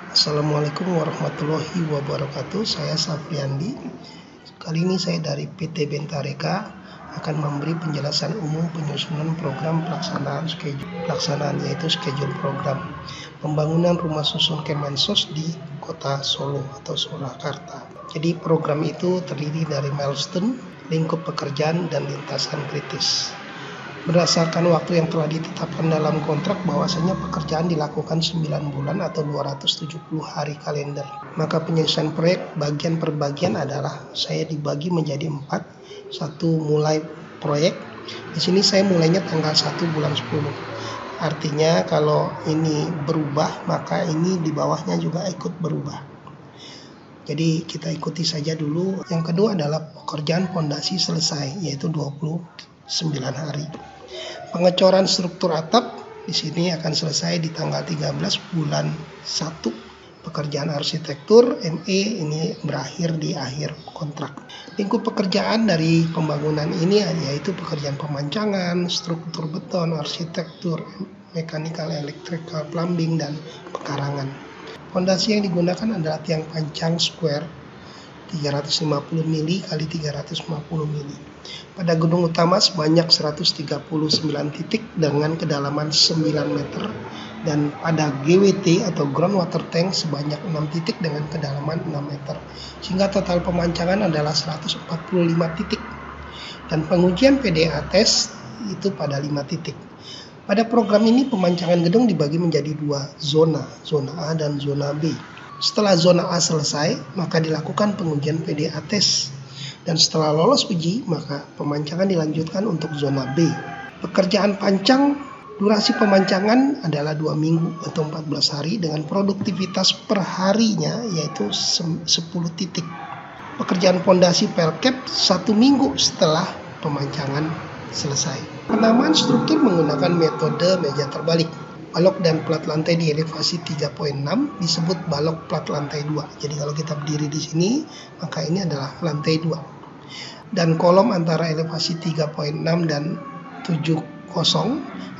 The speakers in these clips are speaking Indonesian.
Assalamualaikum warahmatullahi wabarakatuh. Saya Safriandi. Kali ini saya dari PT Bentareka akan memberi penjelasan umum penyusunan program pelaksanaan yaitu schedule program pembangunan rumah susun Kemensos di Kota Solo atau Surakarta. Jadi program itu terdiri dari milestone, lingkup pekerjaan, dan lintasan kritis. Berdasarkan waktu yang telah ditetapkan dalam kontrak bahwasanya pekerjaan dilakukan 9 bulan atau 270 hari kalender. Maka penyelesaian proyek bagian per bagian adalah saya dibagi menjadi 4. Satu, mulai proyek. Di sini saya mulainya tanggal 1 bulan 10. Artinya kalau ini berubah maka ini di bawahnya juga ikut berubah. Jadi kita ikuti saja dulu. Yang kedua adalah pekerjaan fondasi selesai yaitu 29 hari. Pengecoran struktur atap di sini akan selesai di tanggal 13 bulan 1. Pekerjaan arsitektur ME ini berakhir di akhir kontrak. Lingkup pekerjaan dari pembangunan ini yaitu pekerjaan pemancangan, struktur beton, arsitektur, mechanical, electrical, plumbing, dan pekarangan. Fondasi yang digunakan adalah tiang pancang square 350 mili x 350 mili. Pada gedung utama sebanyak 139 titik dengan kedalaman 9 meter dan pada GWT atau ground water tank sebanyak 6 titik dengan kedalaman 6 meter. Sehingga total pemancangan adalah 145 titik. Dan pengujian PDA test itu pada 5 titik. Pada program ini pemancangan gedung dibagi menjadi 2 zona A dan zona B. Setelah zona A selesai, maka dilakukan pengujian PDA test. Dan setelah lolos uji, maka pemancangan dilanjutkan untuk zona B. Pekerjaan pancang, durasi pemancangan adalah 2 minggu atau 14 hari dengan produktivitas per harinya yaitu 10 titik. Pekerjaan fondasi pelcap 1 minggu setelah pemancangan selesai. Penamaan struktur menggunakan metode meja terbalik. Balok dan plat lantai di elevasi 3.6 disebut balok plat lantai 2. Jadi kalau kita berdiri di sini, maka ini adalah lantai 2. Dan kolom antara elevasi 3.6 dan 70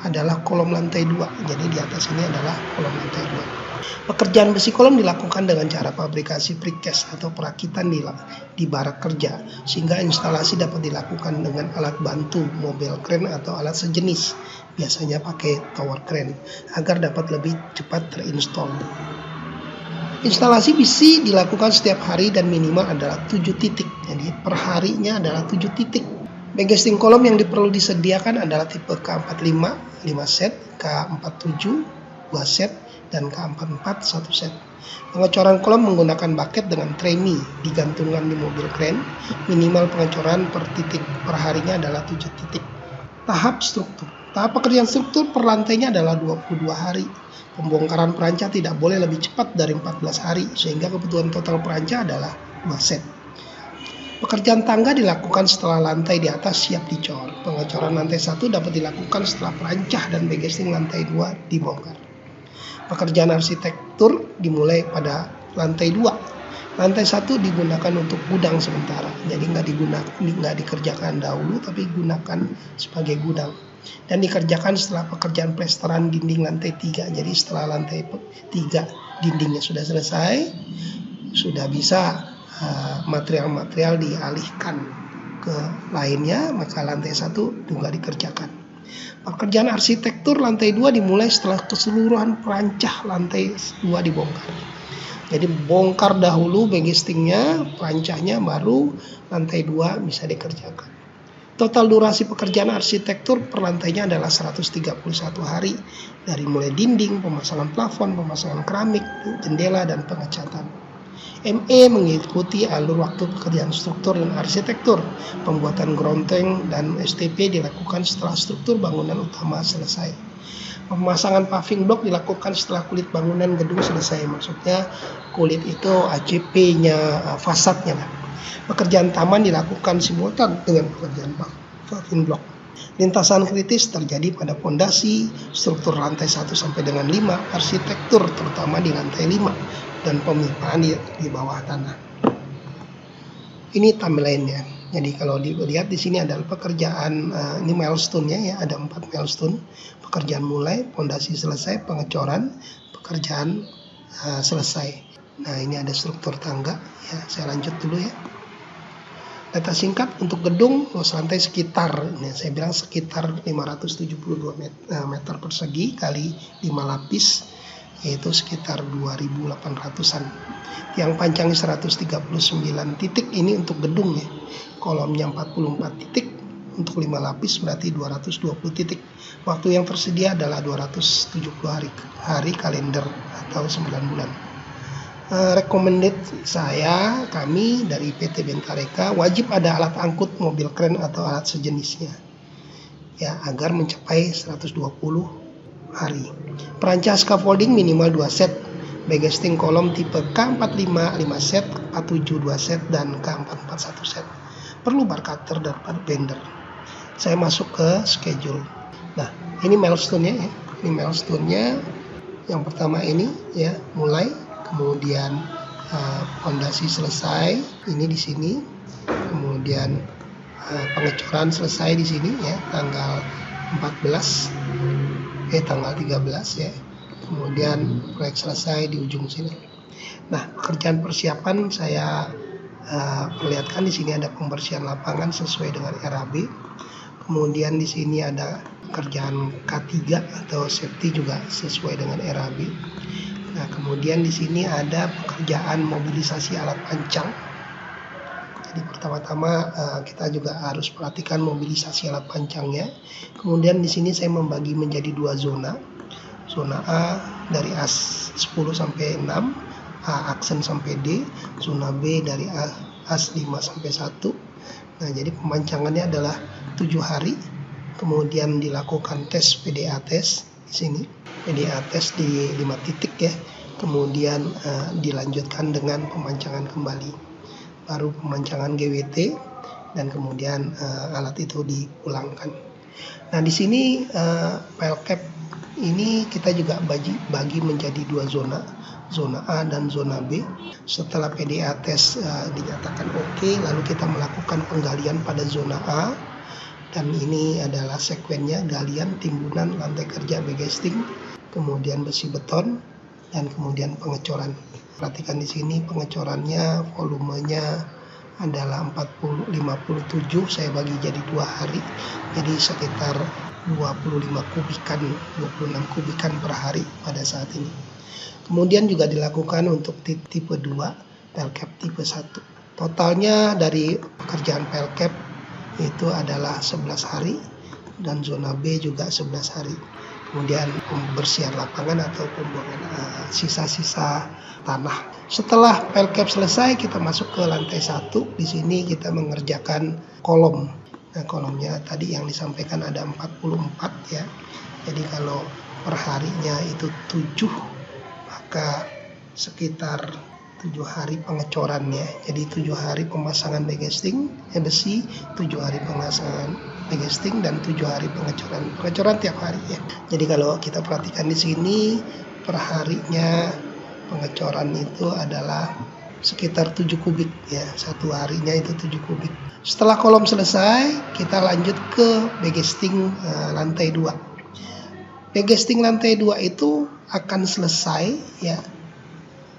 adalah kolom lantai 2. Jadi di atas ini adalah kolom lantai 2. Pekerjaan besi kolom dilakukan dengan cara fabrikasi precast atau perakitan di barak kerja, sehingga instalasi dapat dilakukan dengan alat bantu, mobil crane atau alat sejenis, biasanya pakai tower crane, agar dapat lebih cepat terinstall. Instalasi besi dilakukan setiap hari dan minimal adalah 7 titik, jadi per harinya adalah 7 titik. Bagasting kolom yang perlu disediakan adalah tipe K45 5 set, K47 2 set, dan K44 1 set. Pengecoran kolom menggunakan bucket dengan tremie digantungkan di mobil crane. Minimal pengecoran per titik per harinya adalah 7 titik. Tahap struktur. Tahap pekerjaan struktur per lantainya adalah 22 hari. Pembongkaran peranca tidak boleh lebih cepat dari 14 hari sehingga kebutuhan total peranca adalah 2 set. Pekerjaan tangga dilakukan setelah lantai di atas siap dicor. Pengecoran lantai 1 dapat dilakukan setelah perancah dan bagasting lantai 2 dibongkar. Pekerjaan arsitektur dimulai pada lantai 2. Lantai 1 digunakan untuk gudang sementara. Jadi nggak dikerjakan dahulu tapi gunakan sebagai gudang. Dan dikerjakan setelah pekerjaan plesteran dinding lantai 3. Jadi setelah lantai 3 dindingnya sudah selesai, sudah bisa material-material dialihkan ke lainnya, maka lantai 1 juga dikerjakan. Pekerjaan arsitektur lantai 2 dimulai setelah keseluruhan perancah lantai 2 dibongkar. Jadi bongkar dahulu bagastingnya, perancahnya, baru lantai 2 bisa dikerjakan. Total durasi pekerjaan arsitektur per lantainya adalah 131 hari. Dari mulai dinding, pemasangan plafon, pemasangan keramik, jendela, dan pengecatan. ME mengikuti alur waktu pekerjaan struktur dan arsitektur. Pembuatan ground tank dan STP dilakukan setelah struktur bangunan utama selesai. Pemasangan paving block dilakukan setelah kulit bangunan gedung selesai. Maksudnya kulit itu ACP-nya, fasadnya lah. Pekerjaan taman dilakukan simultan dengan pekerjaan paving block. Lintasan kritis terjadi pada fondasi, struktur lantai 1 sampai dengan 5, arsitektur terutama di lantai 5, dan pemipaan di bawah tanah. Ini timeline-nya. Jadi kalau dilihat di sini adalah pekerjaan, ini milestone-nya ya, ada 4 milestone. Pekerjaan mulai, fondasi selesai, pengecoran, pekerjaan selesai. Nah, ini ada struktur tangga ya. Saya lanjut dulu ya. Data singkat untuk gedung luas lantai sekitar, saya bilang sekitar 572 meter persegi kali 5 lapis, yaitu sekitar 2.800-an. Yang panjangnya 139 titik ini untuk gedung ya. Kolomnya 44 titik, untuk 5 lapis berarti 220 titik. Waktu yang tersedia adalah 270 hari kalender atau 9 bulan. Recommended kami dari PT Bentareka wajib ada alat angkut mobil kren atau alat sejenisnya ya, agar mencapai 120 hari. Perancang scaffolding minimal 2 set, bagging kolom tipe K45 5 set, K7 2 set, dan K44 1 set. Perlu bar cutter dan bar bender. Saya masuk ke schedule. Nah, ini milestone-nya ya. Ini milestone-nya. Yang pertama ini ya, mulai. Kemudian fondasi selesai, ini di sini. Kemudian pengecoran selesai di sini ya, tanggal 13 ya. Kemudian proyek selesai di ujung sini. Nah, pekerjaan persiapan saya perlihatkan di sini ada pembersihan lapangan sesuai dengan RAB. Kemudian di sini ada pekerjaan K3 atau safety juga sesuai dengan RAB. Nah, kemudian di sini ada pekerjaan mobilisasi alat pancang. Jadi pertama-tama kita juga harus perhatikan mobilisasi alat pancangnya. Kemudian di sini saya membagi menjadi 2 zona. Zona A dari as 10 sampai 6, A aksen sampai D. Zona B dari as 5 sampai 1. Nah, jadi pemancangannya adalah 7 hari. Kemudian dilakukan tes PDA test di sini. PDA test di 5 titik ya. Kemudian dilanjutkan dengan pemancangan kembali. Baru pemancangan GWT dan kemudian alat itu dipulangkan. Nah, di sini file cap ini kita juga bagi menjadi 2 zona. Zona A dan zona B. Setelah PDA test dinyatakan oke, lalu kita melakukan penggalian pada zona A. Dan ini adalah sekuennya: galian, timbunan, lantai kerja, bagging, kemudian besi beton, dan kemudian pengecoran. Perhatikan di sini pengecorannya, volumenya adalah 57, saya bagi jadi 2 hari. Jadi sekitar 26 kubikan per hari pada saat ini. Kemudian juga dilakukan untuk tipe 2, pelcap tipe 1. Totalnya dari pekerjaan pelcap itu adalah 11 hari dan zona B juga 11 hari. Kemudian pembersihan lapangan atau pembuangan sisa-sisa tanah. Setelah pelcap selesai, kita masuk ke lantai 1. Di sini kita mengerjakan kolom. Nah, kolomnya tadi yang disampaikan ada 44 ya. Jadi kalau per harinya itu 7, maka sekitar 7 hari pengecorannya. Jadi 7 hari pemasangan bagging besi, 7 hari pemasangan bagging, dan 7 hari pengecoran. Pengecoran tiap hari ya. Jadi kalau kita perhatikan di sini, per harinya pengecoran itu adalah sekitar 7 kubik ya. Satu harinya itu 7 kubik. Setelah kolom selesai, kita lanjut ke bagging lantai 2. Bagging lantai 2 itu akan selesai ya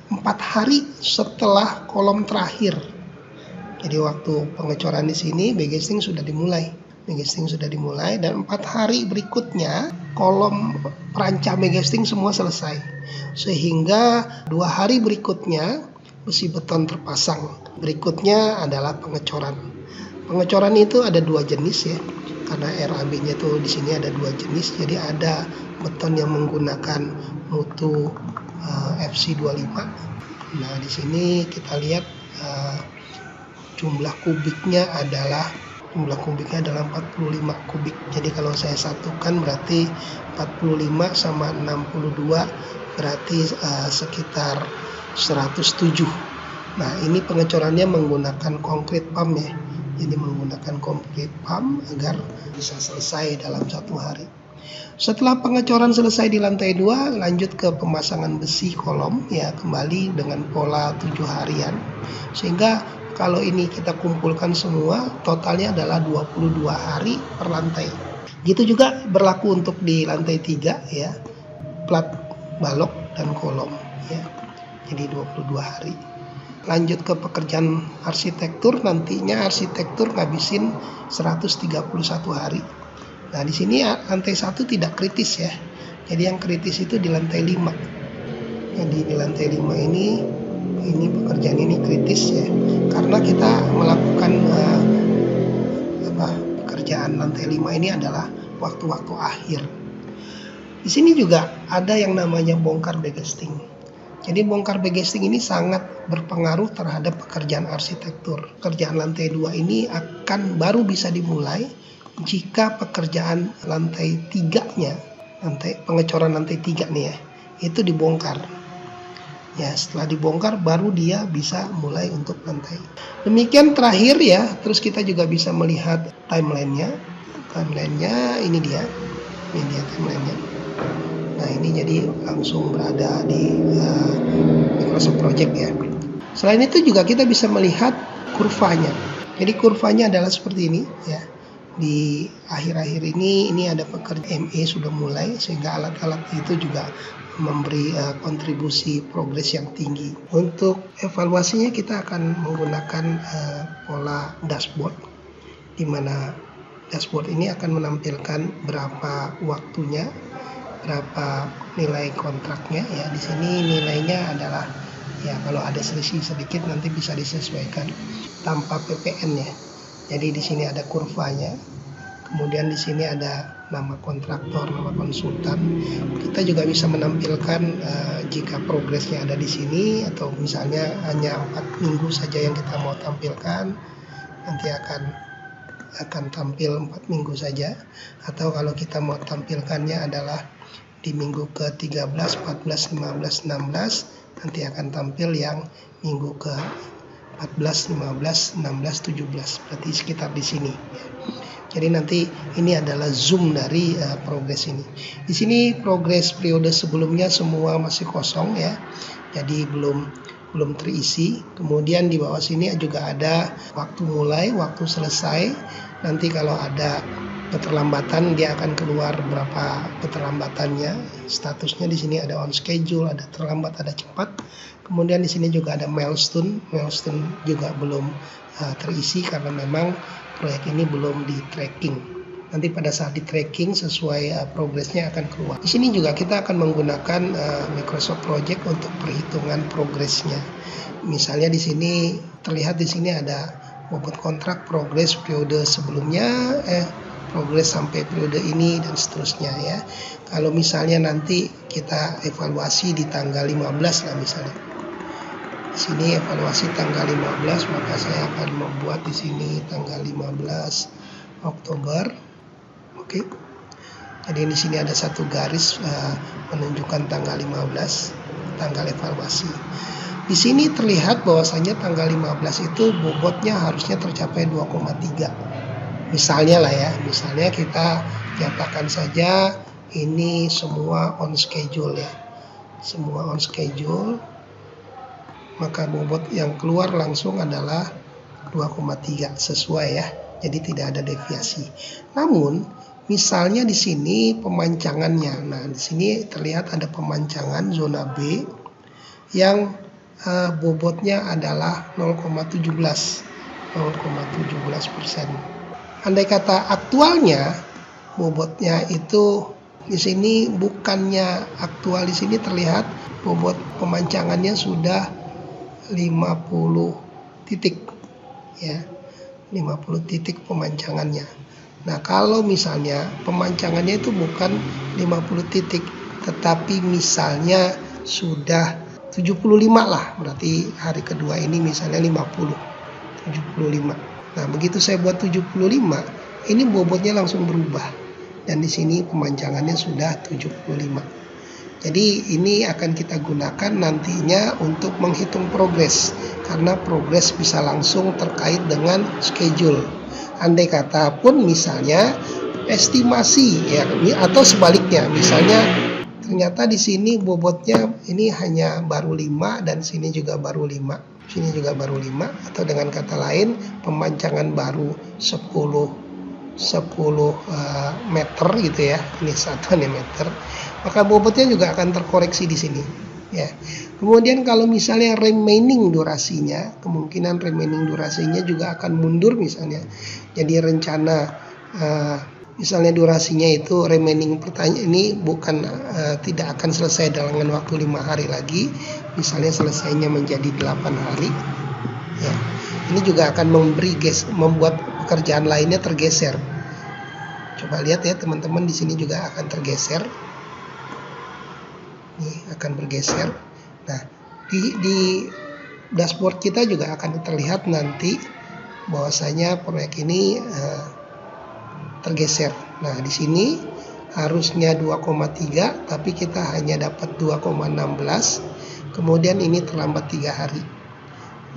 4 hari setelah kolom terakhir. Jadi waktu pengecoran di sini bagging sudah dimulai. Dan 4 hari berikutnya kolom perancang bagging semua selesai. Sehingga 2 hari berikutnya besi beton terpasang. Berikutnya adalah pengecoran. Pengecoran itu ada 2 jenis ya. Karena RAB-nya itu di sini ada 2 jenis. Jadi ada beton yang menggunakan mutu FC25. Nah, di sini kita lihat jumlah kubiknya adalah 45 kubik. Jadi kalau saya satukan berarti 45 sama 62 berarti sekitar 107. Nah, ini pengecorannya menggunakan konkrit pump ya. Jadi menggunakan konkrit pump agar bisa selesai dalam 1 hari. Setelah pengecoran selesai di lantai 2, lanjut ke pemasangan besi kolom ya, kembali dengan pola 7 harian. Sehingga kalau ini kita kumpulkan semua, totalnya adalah 22 hari per lantai. Gitu juga berlaku untuk di lantai 3 ya, plat balok dan kolom ya. jadi 22 hari. Lanjut ke pekerjaan arsitektur, nantinya arsitektur ngabisin 131 hari. Nah, di sini lantai 1 tidak kritis ya. Jadi yang kritis itu di lantai 5. Jadi di lantai 5 ini pekerjaan ini kritis ya. Karena kita melakukan pekerjaan lantai 5 ini adalah waktu-waktu akhir. Di sini juga ada yang namanya bongkar begesting. Jadi bongkar begesting ini sangat berpengaruh terhadap pekerjaan arsitektur. Pekerjaan lantai 2 ini akan baru bisa dimulai jika pekerjaan lantai 3-nya, pengecoran lantai 3 nih ya, itu dibongkar. Ya, setelah dibongkar baru dia bisa mulai untuk lantai. Demikian terakhir ya, terus kita juga bisa melihat timeline-nya. Timeline-nya ini dia timeline-nya. Nah, ini jadi langsung berada di Microsoft Project ya. Selain itu juga kita bisa melihat kurvanya. Jadi kurvanya adalah seperti ini ya. Di akhir-akhir ini ada pekerja ME sudah mulai, sehingga alat-alat itu juga memberi kontribusi progres yang tinggi. Untuk evaluasinya kita akan menggunakan pola dashboard, di mana dashboard ini akan menampilkan berapa waktunya, berapa nilai kontraknya ya. Di sini nilainya adalah ya, kalau ada selisih sedikit nanti bisa disesuaikan tanpa PPN ya. Jadi di sini ada kurvanya. Kemudian di sini ada nama kontraktor, nama konsultan. Kita juga bisa menampilkan jika progresnya ada di sini, atau misalnya hanya 4 minggu saja yang kita mau tampilkan, nanti akan tampil 4 minggu saja. Atau kalau kita mau tampilkannya adalah di minggu ke-13, 14, 15, 16, nanti akan tampil yang minggu ke-14, 15, 16, 17. Berarti sekitar di sini. Jadi nanti ini adalah zoom dari progres ini. Di sini progres periode sebelumnya semua masih kosong ya. Jadi belum terisi. Kemudian di bawah sini juga ada waktu mulai, waktu selesai. Nanti kalau ada keterlambatan dia akan keluar berapa keterlambatannya. Statusnya di sini ada on schedule, ada terlambat, ada cepat. Kemudian di sini juga ada milestone. Milestone juga belum terisi karena memang proyek ini belum di tracking. Nanti pada saat di tracking sesuai progresnya akan keluar. Di sini juga kita akan menggunakan Microsoft Project untuk perhitungan progresnya. Misalnya di sini terlihat di sini ada bobot kontrak, progres periode sebelumnya, progres sampai periode ini dan seterusnya ya. Kalau misalnya nanti kita evaluasi di tanggal 15 lah misalnya. Di sini evaluasi tanggal 15, maka saya akan membuat di sini tanggal 15 Oktober. Oke. Jadi di sini ada satu garis menunjukkan tanggal 15, tanggal evaluasi. Di sini terlihat bahwasanya tanggal 15 itu bobotnya harusnya tercapai 2,3. Misalnya lah ya, misalnya kita nyatakan saja ini semua on schedule ya. Semua on schedule. Maka bobot yang keluar langsung adalah 2,3 sesuai ya. Jadi tidak ada deviasi. Namun misalnya di sini pemancangannya. Nah, di sini terlihat ada pemancangan zona B yang bobotnya adalah 0,17%. Andai kata aktualnya bobotnya itu di sini bukannya aktual, di sini terlihat bobot pemancangannya sudah 50 titik ya, 50 titik pemancangannya. Nah, kalau misalnya pemancangannya itu bukan 50 titik, tetapi misalnya sudah 75 lah, berarti hari kedua ini misalnya 75. Nah, begitu saya buat 75, ini bobotnya langsung berubah. Dan di sini pemancangannya sudah 75. Jadi ini akan kita gunakan nantinya untuk menghitung progres, karena progres bisa langsung terkait dengan schedule. Andai kata pun misalnya estimasi ya, atau sebaliknya, misalnya ternyata di sini bobotnya ini hanya baru 5 dan sini juga baru 5, sini juga baru 5, atau dengan kata lain pemancangan baru 10 meter gitu ya, ini 1 meter, maka bobotnya juga akan terkoreksi di sini ya. Kemudian kalau misalnya remaining durasinya, kemungkinan remaining durasinya juga akan mundur misalnya. Jadi rencana misalnya durasinya itu remaining pertanyaan ini bukan tidak akan selesai dalam waktu 5 hari lagi, misalnya selesainya menjadi 8 hari. Ya, ini juga akan membuat pekerjaan lainnya tergeser. Coba lihat ya teman-teman, di sini juga akan tergeser. Ini akan bergeser. Nah, di dashboard kita juga akan terlihat nanti bahwasanya proyek ini tergeser. Nah, di sini harusnya 2,3 tapi kita hanya dapat 2,16. Kemudian ini terlambat 3 hari.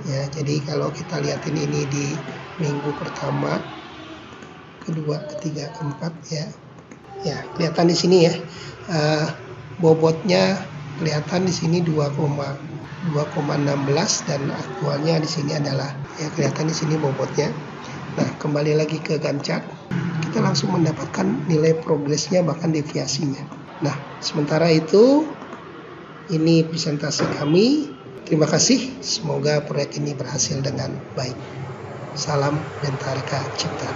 Ya, jadi kalau kita lihat ini di minggu pertama, kedua, ketiga, keempat ya. Ya, kelihatan di sini ya. Bobotnya kelihatan di sini 2,16 dan aktualnya di sini adalah ya kelihatan di sini bobotnya. Nah, kembali lagi ke Gantt chart. Kita langsung mendapatkan nilai progresnya bahkan deviasinya. Nah, sementara itu ini presentasi kami. Terima kasih. Semoga proyek ini berhasil dengan baik. Salam Bentarika Cipta.